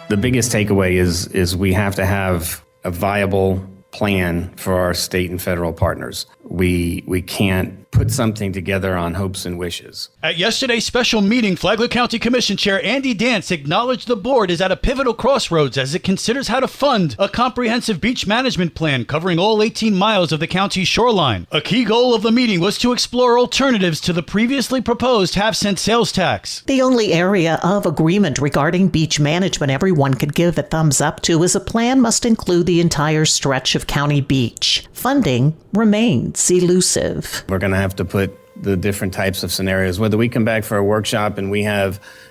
The biggest takeaway is we have to have a viable plan for our state and federal partners. We can't put something together on hopes and wishes. At yesterday's special meeting, Flagler County Commission Chair Andy Dance acknowledged the board is at a pivotal crossroads as it considers how to fund a comprehensive beach management plan covering all 18 miles of the county's shoreline. A key goal of the meeting was to explore alternatives to the previously proposed half-cent sales tax. The only area of agreement regarding beach management everyone could give a thumbs up to is a plan must include the entire stretch of county beach. Funding remains elusive. We're going to have to put the different types of scenarios, whether we come back for a workshop and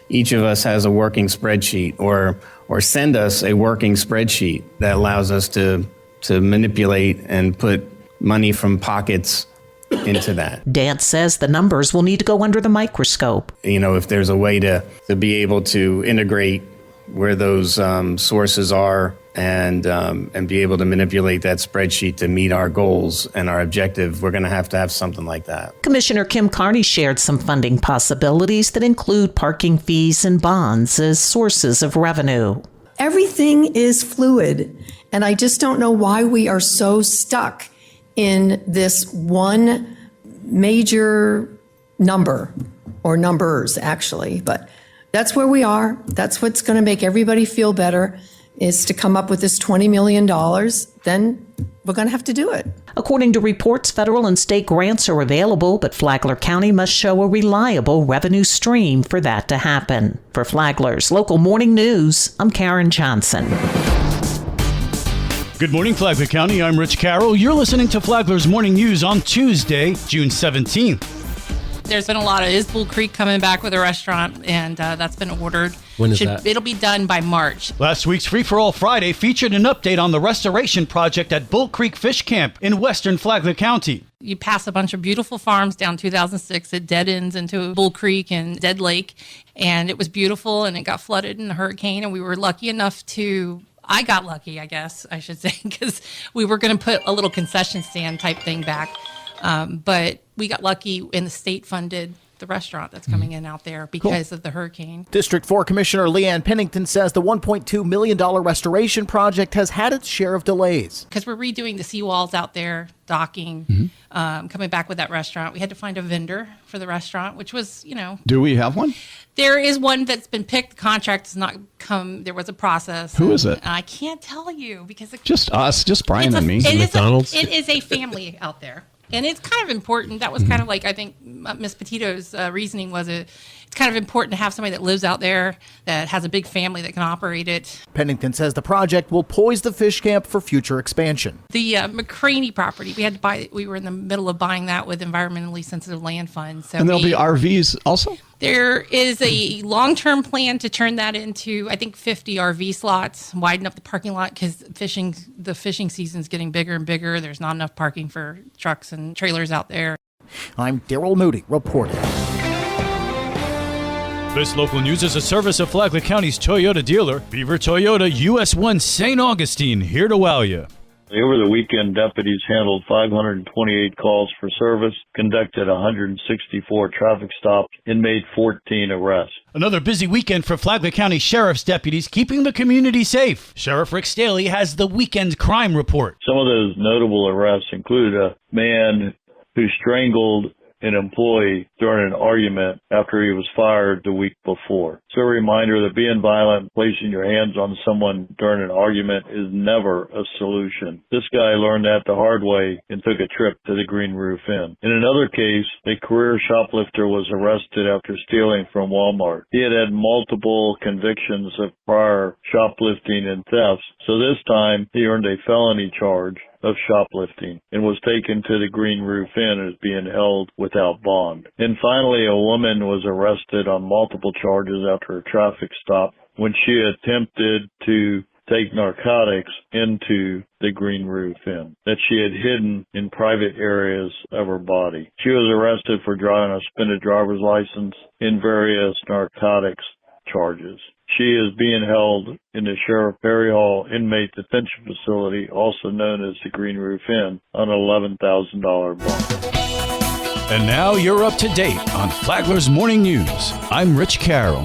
each of us has a working spreadsheet or send us a working spreadsheet that allows us to manipulate and put money from pockets into that. Dance says the numbers will need to go under the microscope. If there's a way to be able to integrate where those sources are and be able to manipulate that spreadsheet to meet our goals and our objective, we're going to have something like that. Commissioner Kim Carney shared some funding possibilities that include parking fees and bonds as sources of revenue. Everything is fluid, and I just don't know why we are so stuck in this one major number, or numbers actually, but that's where we are. That's what's going to make everybody feel better, is to come up with this $20 million. Then we're going to have to do it. According to reports, federal and state grants are available, but Flagler County must show a reliable revenue stream for that to happen. For Flagler's Local Morning News, I'm Karen Johnson. Good morning, Flagler County. I'm Rich Carroll. You're listening to Flagler's Morning News on Tuesday, June 17th. There's been a lot of Is Bull Creek coming back with a restaurant, and that's been ordered. When is that? It'll be done by March. Last week's Free for All Friday featured an update on the restoration project at Bull Creek Fish Camp in western Flagler County. You pass a bunch of beautiful farms down 2006. It dead ends into Bull Creek and Dead Lake, and it was beautiful, and it got flooded in the hurricane, and we were lucky enough I got lucky, I guess I should say, because we were going to put a little concession stand type thing back. But we got lucky and the state funded the restaurant that's coming in out there because of the hurricane. District 4 Commissioner Leanne Pennington says the $1.2 million restoration project has had its share of delays. Because we're redoing the seawalls out there, docking, coming back with that restaurant. We had to find a vendor for the restaurant, which was, Do we have one? There is one that's been picked. The contract has not come. There was a process. Who is it? I can't tell you because just us, just Brian and me. McDonald's. It is a family out there. And it's kind of important. That was kind of like, I think, Miss Petito's reasoning was it's kind of important to have somebody that lives out there, that has a big family that can operate it. Pennington says the project will poise the fish camp for future expansion. The McCraney property, we had to buy. We were in the middle of buying that with environmentally sensitive land funds. So and there'll be RVs also? There is a long-term plan to turn that into, I think, 50 RV slots, widen up the parking lot because the fishing season's getting bigger and bigger. There's not enough parking for trucks and trailers out there. I'm Daryl Moody reporting. This local news is a service of Flagler County's Toyota dealer, Beaver Toyota, US 1 St. Augustine, here to wow you. Over the weekend, deputies handled 528 calls for service, conducted 164 traffic stops, and made 14 arrests. Another busy weekend for Flagler County Sheriff's deputies keeping the community safe. Sheriff Rick Staley has the weekend crime report. Some of those notable arrests include a man who strangled an employee during an argument after he was fired the week before. So a reminder that being violent, placing your hands on someone during an argument is never a solution. This guy learned that the hard way and took a trip to the Green Roof Inn. In another case, a career shoplifter was arrested after stealing from Walmart. He had had multiple convictions of prior shoplifting and thefts, so this time he earned a felony charge of shoplifting and was taken to the Green Roof Inn and is being held without bond. And finally, a woman was arrested on multiple charges after a traffic stop when she attempted to take narcotics into the Green Roof Inn that she had hidden in private areas of her body. She was arrested for driving a suspended driver's license and various narcotics charges. She is being held in the Sheriff Perry Hall Inmate Detention Facility, also known as the Green Roof Inn, on an $11,000 bond. And now you're up to date on Flagler's Morning News. I'm Rich Carroll.